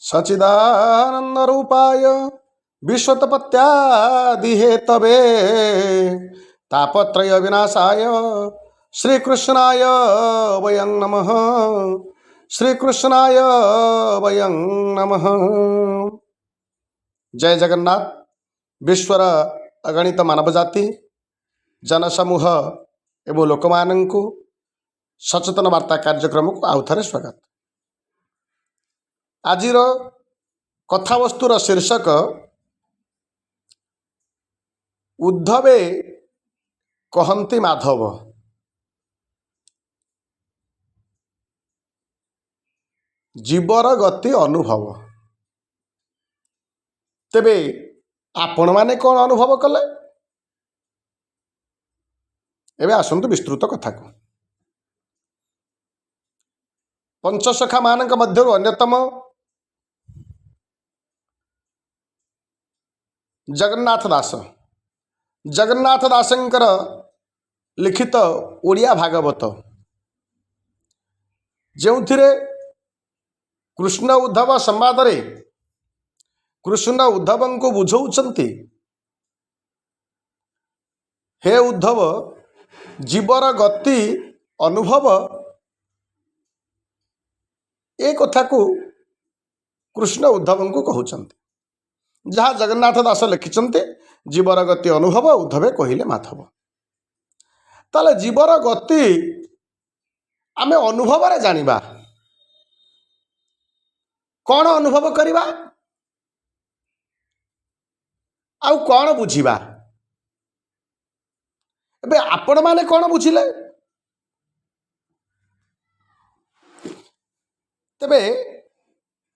सच्चिदानंद रूपाय विश्वोत्पत्त्यादिहेतवे तापत्रय विनाशाय श्रीकृष्णाय वयं नमः। श्रीकृष्णाय वयं नमः। जय जगन्नाथ। विश्वर अगणित मानव जाति जनसमूह एवं लोक मानू सचेतन वार्ता कार्यक्रम को आउ थे स्वागत। आजिर कथावस्तुर शीर्षक उद्धवे कहन्ति माधव। जीवर गति अनुभव। तेबे आपण माने कौन अनुभव कले? एबे आसंतु विस्तृत कथा को। पंचसखा मानक मध्यरु अन्यतम जगन्नाथ दास। जगन्नाथ दासंकर लिखित ओडिया भागवत जोथिरे कृष्ण उद्धव संवाद रे कृष्ण उद्धव को बुझौछंती, हे उद्धव जीवर गति अनुभव ए कथा को कृष्ण उद्धव को कहउछंती। जहाँ जगन्नाथ दास लिखिछंती जीवर गति अनुभव उद्धवे कहिले माधव। ताले जीवर गति आमे अनुभव रे जानिबा। कौन अनुभव करिबा आउ कौन बुझिबा? एबे आपण माने कौन बुझिले? तेबे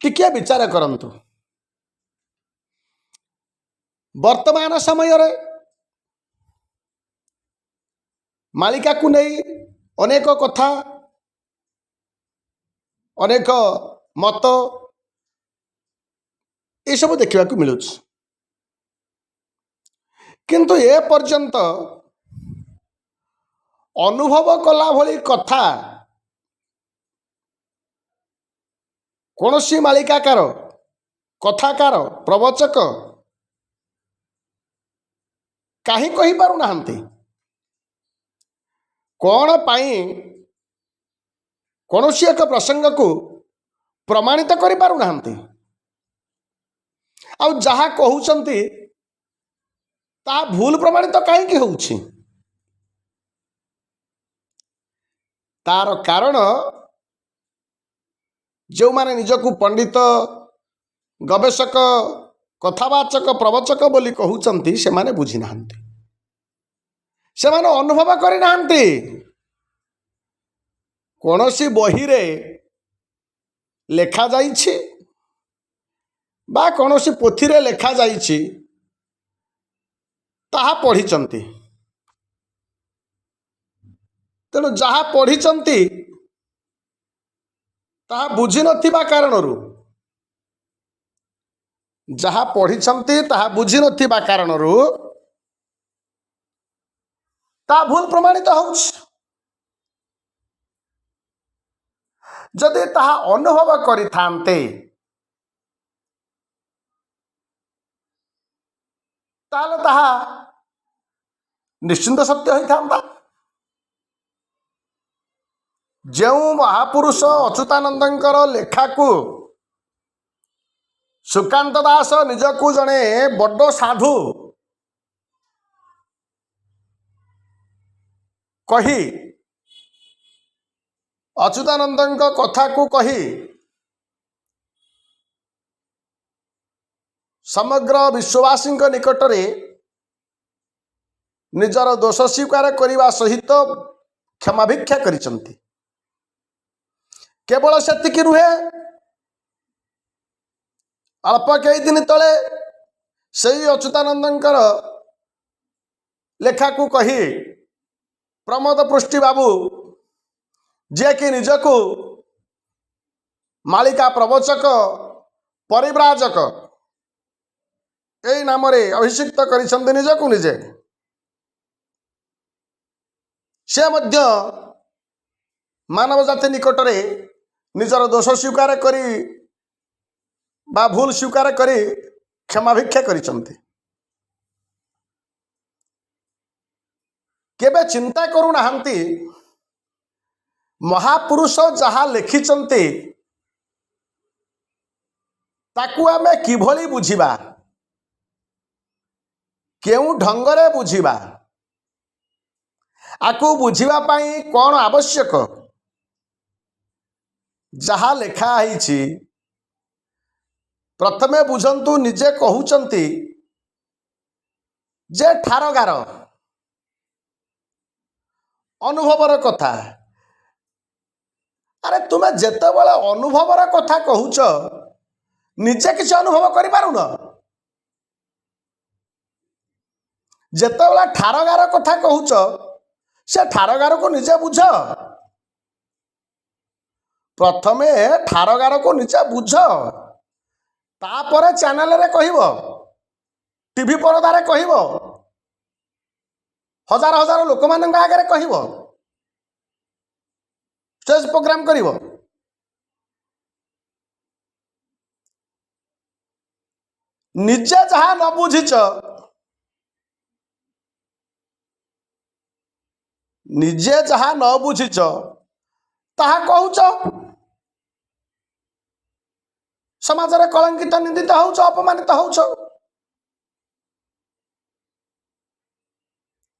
टिके विचार करंतु। वर्तमान समय रे मालिका को नहीं अनेक कथा अनेक मत ये सब देखा मिलू, किंतु ए पर्यंत अनुभव कला भली कथा कौनसी मालिकाकार कथाकार प्रवचक कहीं कही पारु नाहंती। कौन पाई कौनसी एक प्रसंग को प्रमाणित करि पारु नाहंती। आउ जहाँ कहउचंती ता भूल प्रमाणित कहीं की होउछि? तार कारण जो माने निजकु पंडित गवेषक कथावाचक प्रवचक बोली कहउचंती से माने बुझी नाहंती। से माने अनुभव करि नाहंती। कौनसी बही रे लेखा जाइछि बा कौनसी पोथी रे लेखा जाइछि ताहा पढ़िचंती। तेणु जहाँ पढ़िचंती ताहा बुझी नथिबा कारणरू जहाँ पढ़िचंती ताहा बुझी नथिबा कारणरू ता भूल प्रमाणित होउछि। जदि ताहा अनुभव करिथान्ते ताले ताहा निश्चिंत सत्य होइथांता। जो महापुरुष अच्युतानंदंकर लेखा को सुकांत दास निजकू जड़े बड़ साधु कही अच्युतानंद कथा को कही समग्र विश्ववासी निकट रे निजर दोष स्वीकार करने सहित क्षमा भिक्षा करिसंती। केवल सेतिकी रुहे अल्प कई दिन तले सही अच्युतानंदंकर लेखा को कही प्रमोद पृष्टि बाबू जे कि निजकू मालिका प्रवचक परिव्राजक यही नाम अभिषिक्त करिसंती निजकू निजे। से मध्य मानव जाति निकटरे निजर दोष स्वीकार करी बा भूल स्वीकार करी क्षमा भिक्षा करिसंती। केबे चिंता करू नाहंती महापुरुष जहा लिखिचंती ताकू आमे किभली बुझिबा, केउ ढंगरे बुझिबा, आकू बुझिबा पाई कौन आवश्यक, जहा लेखा आईछि प्रथमे बुझंतु। निजे कहउचंती जे ठारगार अनुभवर कथा। अरे तुमे जेतेबेले अनुभवर कथा कहउच निजे किसी अनुभव करि पारुन। जेतेबेले ठारगार कथा कहउच से ठारगार को निजे बुझ। प्रथमे ठारगार को निजे बुझ, तापरे चैनल रे कहिबो, टीवी परदारे कहिबो, हजार हजार लोक मानक आगे कहिबो, स्टेज प्रोग्राम करिबो। निजे जहा न बुझिच, निजे जहा न बुझिच ताहा कहउच। समाज रे कलंकित निंदित होउच, अपमानित होउच।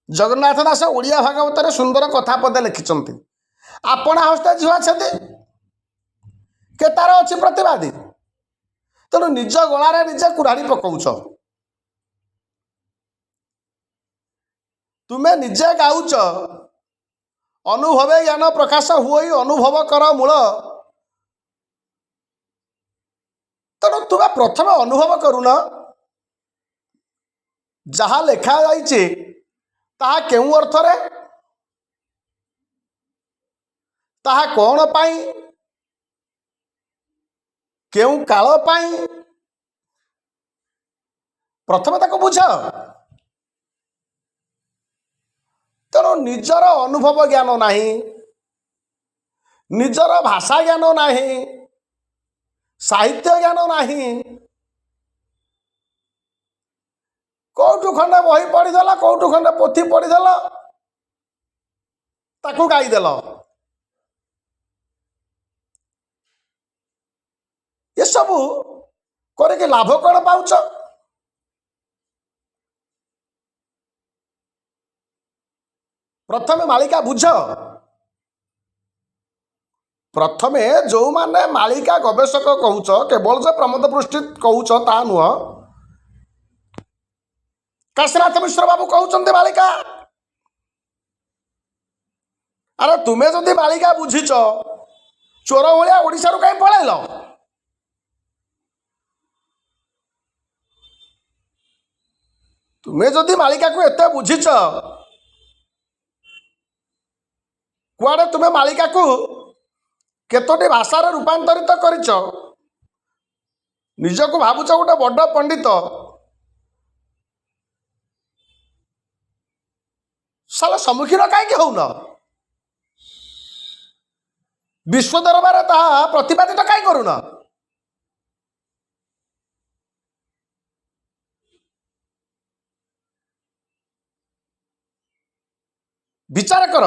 जगन्नाथ दास ओडिया भागवत रे सुंदर कथा पदे लिखिचंती। आपण हस्ते झुआ छथि के तार अछि प्रतिवादी, तेणु निज गलारे निजे कुराड़ी पकाउछ। तुमे निजे गाउच, अनुभवे ज्ञान प्रकाश हुई अनुभव कर मूल। तेणु तुमे प्रथम अनुभव करुन जहा लेखा जाइछि ताहा केउ अर्थ रे, ताहा कौन पाई, केउ काल पाई, प्रथम ताको बुझ। तेणु निजर अनुभव ज्ञान नाही, निजर भाषा ज्ञान नाही, साहित्य ज्ञान नाही, कौटु खंडे बही पढ़ीदेल, कौटु खंडे पोथी पढ़ीदेल, ताकू गाईदेल। ये सबू करके लाभ कौन पाउच? प्रथमे मालिका बुझ। प्रथमे जो माने मालिका गवेषक कहूच, केवल जे प्रमोद पृष्टि कहूच ता नुह, काशीनाथ मिश्र बाबू कहउचंते मालिका। अरे तुमे जदि मालिका बुझिच, चोर भलिया ओडिसा रु कहीं पळैल? तुमे जदि मालिका को एते बुझिच, कुआडे तुमे मालिका को केतोटी भाषा रे रूपांतरित करिच, निजको भाबुच गोटे बड़ पंडित, साला सम्मुखीन कहीं होउन? विश्व दरबार ताहा प्रतिपादित कहीं करुन? विचार कर,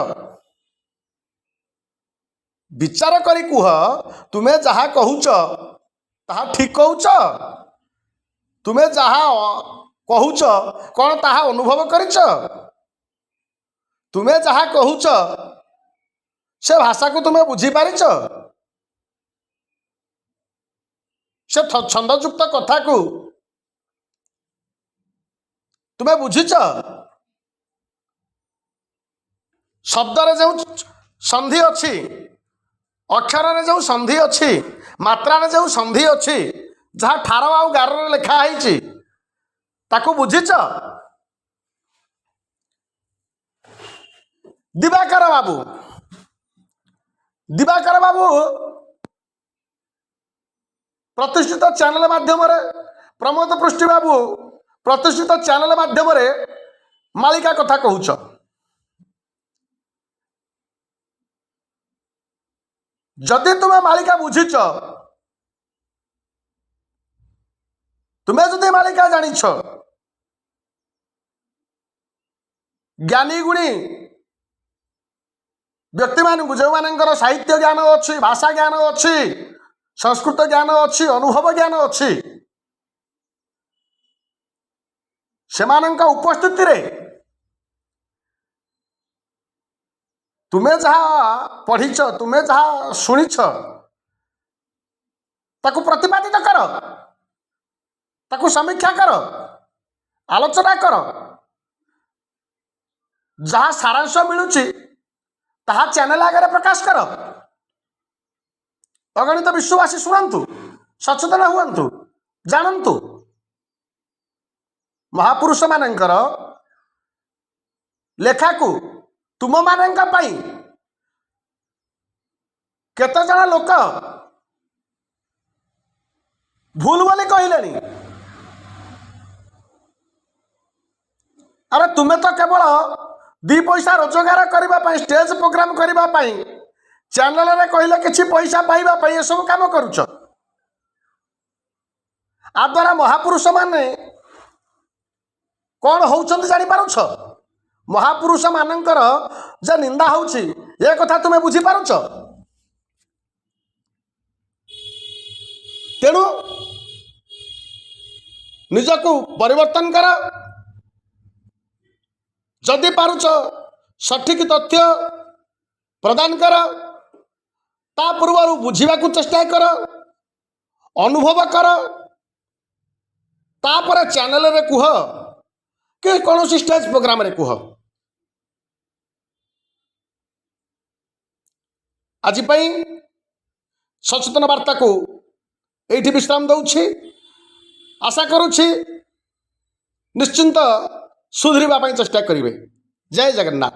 विचार करी कुह, तुमे जहा कहूच ताहा ठीक कहूच? तुमे जहा कहूच कौन ताहा अनुभव करिच? तुमे जहा कहूच से भाषा को तुमे बुझी पारिच? से छंदयुक्त कथा को तुमे बुझीच? शब्द रे जो संधि अच्छी, अक्षर रे जो संधि अच्छी, मात्रा रे जो संधि अच्छी, जहाँ ठार आउ गार रे लेखा है ताकू बुझीच? दिवाकर बाबू, दिवाकर बाबू प्रतिष्ठित चैनल माध्यम रे, प्रमोद पृष्टि बाबू प्रतिष्ठित चैनल माध्यम रे मालिका कथा कहूच। जदि तुम्हें मालिका बुझीच तुम्हें जदि मालिका जानिछ ज्ञानी गुणी व्यक्ति मानू जो मानकर साहित्य ज्ञान अच्छी भाषा ज्ञान अच्छी संस्कृत ज्ञान अच्छी अनुभव ज्ञान अच्छी सेमानंका उपस्थिति रे तुम्हें जहाँ पढ़ीच तुम्हें जहाँ शुणीच ताकू प्रतिपादित कर ताकू समीक्षा कर आलोचना कर जहाँ सारांश मिलूची ताहा चैनल आगे प्रकाश कर अगणित विश्ववासी शुणु सचेतन हुअन्तु जानन्तु महापुरुष मानकर लेखा को तुम मानक केते जण लोक भूल बोली कहले अरे तुम्हें तो केवल 2 पैसा रोजगार करने स्टेज प्रोग्राम करने चैनल रे कहले किसी पैसा पाइबा ये सब काम करुच आ द्वारा महापुरुष माने कौन होउछन्ति जानि पारुछ महापुरुष मानकर जे निंदा होउछि ए कथा तुम्हें बुझी पारुछ तेणु निजको परिवर्तन कर जदि पारुछ सठिक तथ्य प्रदान कर ता पूर्व बुझा चेष्टा कर अनुभव कर तापर चैनल रे कुह कि कौन स्टेज प्रोग्राम रे कुह आज सचेतन वार्ता को एठी विश्राम दउछि आशा करुछि निश्चिंत सुधरिबा पई चेष्टा करिवे। जय जगन्नाथ।